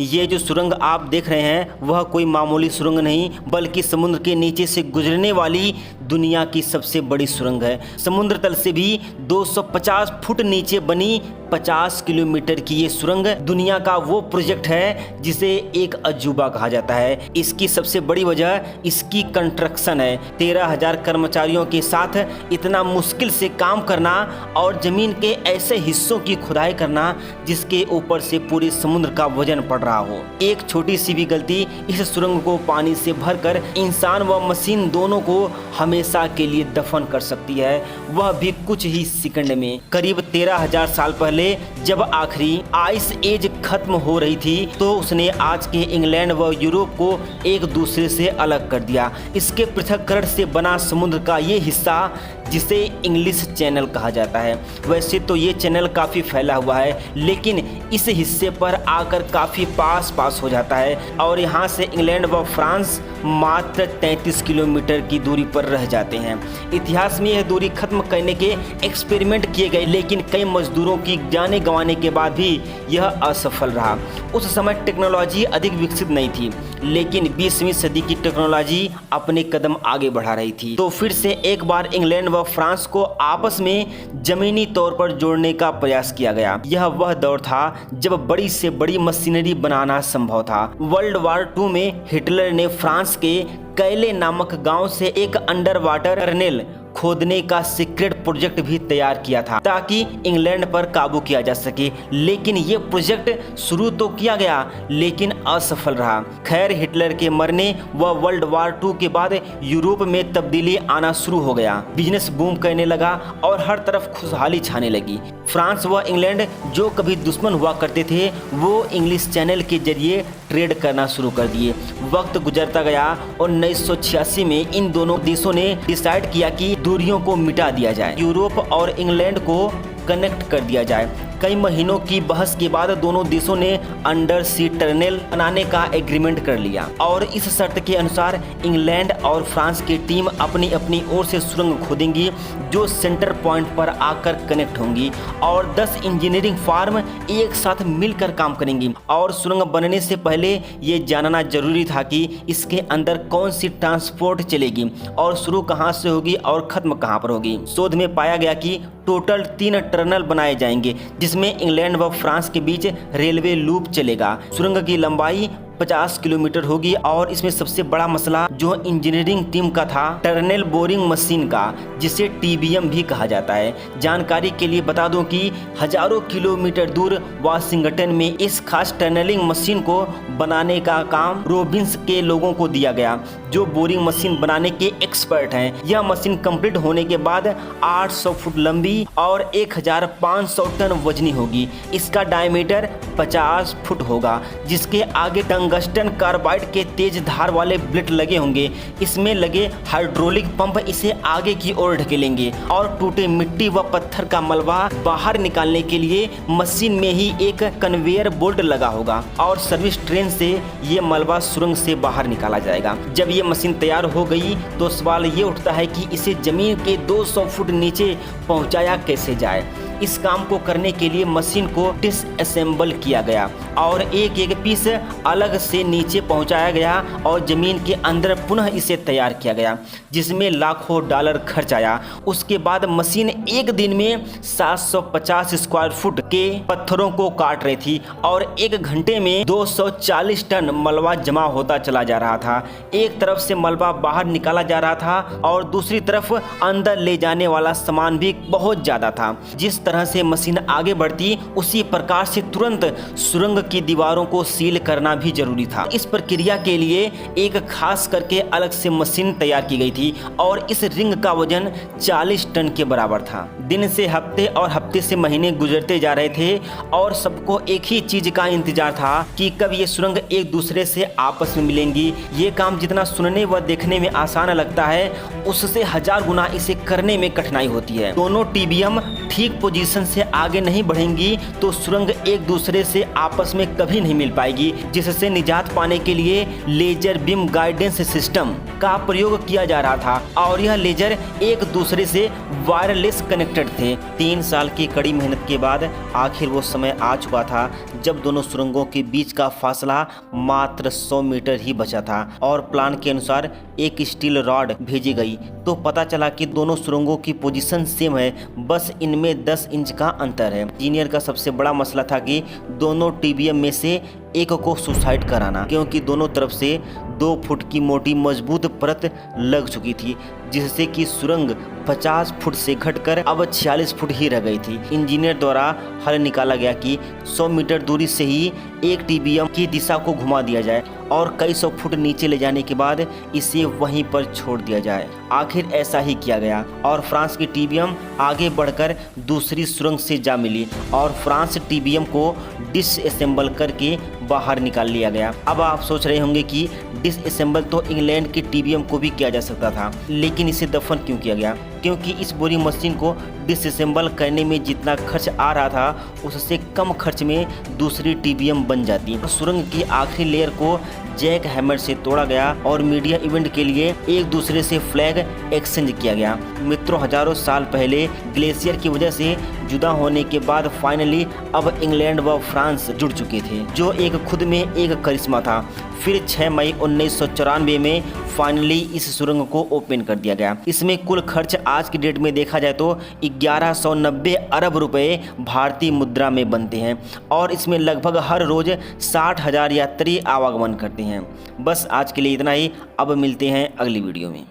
ये जो सुरंग आप देख रहे हैं वह कोई मामूली सुरंग नहीं बल्कि समुद्र के नीचे से गुजरने वाली दुनिया की सबसे बड़ी सुरंग है। समुद्र तल से भी 250 फुट नीचे बनी 50 किलोमीटर की ये सुरंग दुनिया का वो प्रोजेक्ट है जिसे एक अजूबा कहा जाता है। इसकी सबसे बड़ी वजह इसकी कंस्ट्रक्शन है। 13,000 कर्मचारियों के साथ इतना मुश्किल से काम करना और जमीन के ऐसे हिस्सों की खुदाई करना जिसके ऊपर से पूरे समुद्र का वजन पड़ रहा हो। एक छोटी सी भी गलती इस सुरंग को पानी से भरकर इंसान व मशीन दोनों को हमेशा के लिए दफन कर सकती है, वह भी कुछ ही सेकंड में। करीब 13,000 साल पहले जब आखिरी आइस एज खत्म हो रही थी तो उसने आज के इंग्लैंड व यूरोप को एक दूसरे से अलग कर दिया। इसके पृथक्करण से बना समुद्र का ये हिस्सा जिसे इंग्लिश चैनल कहा जाता है। वैसे तो ये चैनल काफ़ी फैला हुआ है लेकिन इस हिस्से पर आकर काफ़ी पास हो जाता है और यहाँ से इंग्लैंड व फ्रांस मात्र 33 किलोमीटर की दूरी पर रह जाते हैं। इतिहास में यह दूरी खत्म करने के एक्सपेरिमेंट किए गए लेकिन कई मजदूरों की जाने गंवाने के बाद भी यह असफल रहा। उस समय टेक्नोलॉजी अधिक विकसित नहीं थी लेकिन 20वीं सदी की टेक्नोलॉजी अपने कदम आगे बढ़ा रही थी। तो फिर से एक बार इंग्लैंड व फ्रांस को आपस में जमीनी तौर पर जोड़ने का प्रयास किया गया। यह वह दौर था जब बड़ी से बड़ी मशीनरी बनाना संभव था। वर्ल्ड वार 2 में हिटलर ने फ्रांस के कैले नामक गांव से एक अंडर वाटर टनल खोदने का सीक्रेट प्रोजेक्ट भी तैयार किया था ताकि इंग्लैंड पर काबू किया जा सके, लेकिन ये प्रोजेक्ट शुरू तो किया गया लेकिन असफल रहा। खैर, हिटलर के मरने व वर्ल्ड वार 2 के बाद यूरोप में तब्दीली आना शुरू हो गया। बिजनेस बूम करने लगा और हर तरफ खुशहाली छाने लगी। फ्रांस व इंग्लैंड जो कभी दुश्मन हुआ करते थे वो इंग्लिश चैनल के जरिए ट्रेड करना शुरू कर दिए। वक्त गुजरता गया और 1986 में इन दोनों देशों ने डिसाइड किया कि दूरियों को मिटा दिया जाए, यूरोप और इंग्लैंड को कनेक्ट कर दिया जाए। कई महीनों की बहस के बाद दोनों देशों ने अंडर सी टनल बनाने का एग्रीमेंट कर लिया और इस शर्त के अनुसार इंग्लैंड और फ्रांस की टीम अपनी अपनी ओर से सुरंग खोदेंगी जो सेंटर पॉइंट पर आकर कनेक्ट होंगी और 10 इंजीनियरिंग फार्म एक साथ मिलकर काम करेंगी। और सुरंग बनने से पहले ये जानना जरूरी था कि इसके अंदर कौन सी ट्रांसपोर्ट चलेगी और शुरू कहाँ से होगी और खत्म कहाँ पर होगी। शोध में पाया गया कि टोटल 3 टनल बनाए जाएंगे जिसमें इंग्लैंड व फ्रांस के बीच रेलवे लूप चलेगा। सुरंग की लंबाई 50 किलोमीटर होगी और इसमें सबसे बड़ा मसला जो इंजीनियरिंग टीम का था टनल बोरिंग मशीन का, जिसे TBM भी कहा जाता है। जानकारी के लिए बता दूं कि हजारों किलोमीटर दूर वाशिंगटन में इस खास टनलिंग मशीन को बनाने का काम रोबिन्स के लोगों को दिया गया जो बोरिंग मशीन बनाने के एक्सपर्ट हैं। यह मशीन कंप्लीट होने के बाद 800 फुट लंबी और 1500 टन वजनी होगी। इसका डायमीटर 50 फुट होगा जिसके आगे टंगस्टन कार्बाइड के तेज धार वाले ब्लेड लगे होंगे। इसमें लगे हाइड्रोलिक पंप इसे आगे की ओर ढकेलेंगे और टूटे मिट्टी व पत्थर का मलबा बाहर निकालने के लिए मशीन में ही एक कन्वेयर बोल्ट लगा होगा और सर्विस ट्रेन से ये मलबा सुरंग से बाहर निकाला जाएगा। जब ये मशीन तैयार हो गई तो सवाल ये उठता है कि इसे जमीन के 200 फुट नीचे पहुंचाया कैसे जाए। इस काम को करने के लिए मशीन को डिसअसेंबल किया गया और एक एक पीस अलग से नीचे पहुंचाया गया और जमीन के अंदर पुनः इसे तैयार किया गया जिसमें लाखों डॉलर खर्च आया। उसके बाद मशीन एक दिन में 750 स्क्वायर फुट के पत्थरों को काट रही थी और एक घंटे में 240 टन मलबा जमा होता चला जा रहा था। एक तरफ से मलबा बाहर निकाला जा रहा था और दूसरी तरफ अंदर ले जाने वाला सामान भी बहुत ज्यादा था। जिस तरह से मशीन आगे बढ़ती उसी प्रकार से तुरंत सुरंग की दीवारों को सील करना भी जरूरी था। इस प्रक्रिया के लिए एक खास करके अलग से मशीन तैयार की गई थी और इस रिंग का वजन 40 टन के बराबर था। दिन से हफ्ते और हफ्ते से महीने गुजरते जा रहे थे और सबको एक ही चीज का इंतजार था कि कब ये सुरंग एक दूसरे से आपस में मिलेंगी। ये काम जितना सुनने व देखने में आसान लगता है उससे 1000 गुना इसे करने में कठिनाई होती है। दोनों TBM ठीक पोजीशन से आगे नहीं बढ़ेंगी तो सुरंग एक दूसरे से आपस में कभी नहीं मिल पाएगी, जिससे निजात पाने के लिए लेजर बीम गाइडेंस सिस्टम का प्रयोग किया जा रहा था और यह लेजर एक दूसरे से वायरलेस कनेक्टेड थे। 3 साल की कड़ी मेहनत के बाद आखिर वो समय आ चुका था जब दोनों सुरंगों के बीच का फासला मात्र 100 मीटर ही बचा था और प्लान के अनुसार एक स्टील रॉड भेजी गई तो पता चला कि दोनों सुरंगों की पोजीशन सेम है, बस इनमें 10 इंच का अंतर है। इंजीनियर का सबसे बड़ा मसला था कि दोनों टीबीएम में से एक को सुसाइड कराना, क्योंकि दोनों तरफ से 2 फुट की मोटी मजबूत परत लग चुकी थी, जिससे कि सुरंग 50 फुट से घटकर अब 46 फुट ही रह गई थी। इंजीनियर द्वारा हल निकाला गया कि 100 मीटर दूरी से ही एक टीबीएम की दिशा को घुमा दिया जाए और कई 100 फुट नीचे ले जाने के बाद इसे वहीं पर छोड़ दिया जाए। आखिर ऐसा ही किया गया और फ्रांस की टीबीएम आगे बढ़कर दूसरी सुरंग से जा मिली और फ्रांस टीबीएम को डिसअसेंबल करके बाहर निकाल लिया गया। अब आप सोच रहे होंगे कि डिसअसेंबल तो इंग्लैंड के टीबीएम को भी किया जा सकता था, लेकिन इसे दफन क्यों किया गया? क्योंकि इस बोरिंग मशीन को डिसअसेंबल करने में जितना खर्च आ रहा था उससे कम खर्च में दूसरी टीबीएम बन जाती। सुरंग की आखिरी लेयर को जैक हैमर से तोड़ा गया और मीडिया इवेंट के लिए एक दूसरे से फ्लैग एक्सचेंज किया गया। मित्रों, हजारों साल पहले ग्लेशियर की वजह से जुदा होने के बाद फाइनली अब इंग्लैंड व फ्रांस जुड़ चुके थे, जो एक खुद में एक करिश्मा था। फिर 6 मई 1994 में फाइनली इस सुरंग को ओपन कर दिया गया। इसमें कुल खर्च आज की डेट में देखा जाए तो 1190 अरब रुपए भारतीय मुद्रा में बनते हैं और इसमें लगभग हर रोज 60,000 यात्री आवागमन करते हैं। बस आज के लिए इतना ही, अब मिलते हैं अगली वीडियो में।